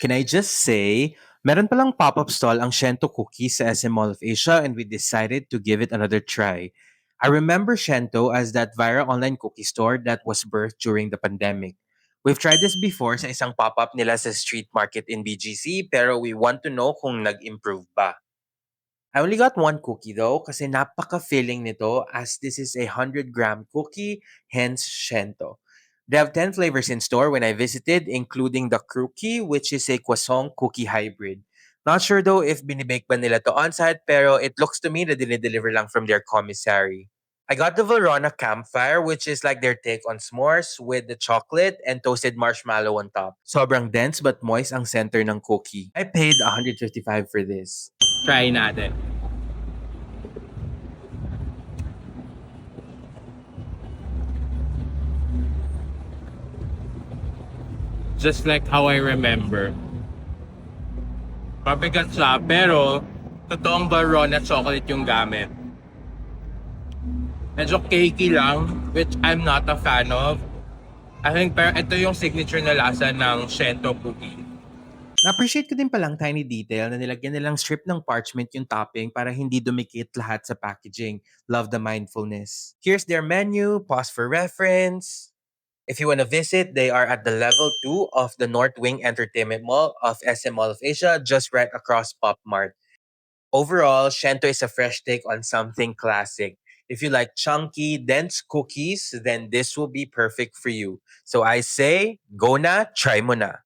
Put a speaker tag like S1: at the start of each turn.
S1: Can I just say, meron palang pop-up stall ang Shento Cookies sa SM Mall of Asia and we decided to give it another try. I remember Shento as that viral online cookie store that was birthed during the pandemic. We've tried this before sa isang pop-up nila sa street market in BGC pero we want to know kung nag-improve ba. I only got one cookie though kasi napaka-filling nito as this is a 100-gram cookie, hence Shento. They have 10 flavors in store when I visited, including the Crookie, which is a croissant cookie hybrid. Not sure though if binibake ba nila to on-site, pero it looks to me that dinideliver lang from their commissary. I got the Verona Campfire, which is like their take on s'mores with the chocolate and toasted marshmallow on top. Sobrang dense but moist ang center ng cookie. I paid 155 for this.
S2: Try natin. Just like how I remember. Mabigat siya, pero totoong Barona chocolate yung gamit. Medyo cakey lang, which I'm not a fan of. I think pero ito yung signature na lasa ng Shento cookie.
S1: Na-appreciate ko din palang tiny detail na nilagyan nilang strip ng parchment yung topping para hindi dumikit lahat sa packaging. Love the mindfulness. Here's their menu, pause for reference. If you want to visit, they are at the level 2 of the North Wing Entertainment Mall of SM Mall of Asia, just right across Pop Mart. Overall, Shento is a fresh take on something classic. If you like chunky, dense cookies, then this will be perfect for you. So I say, go na, try mo na.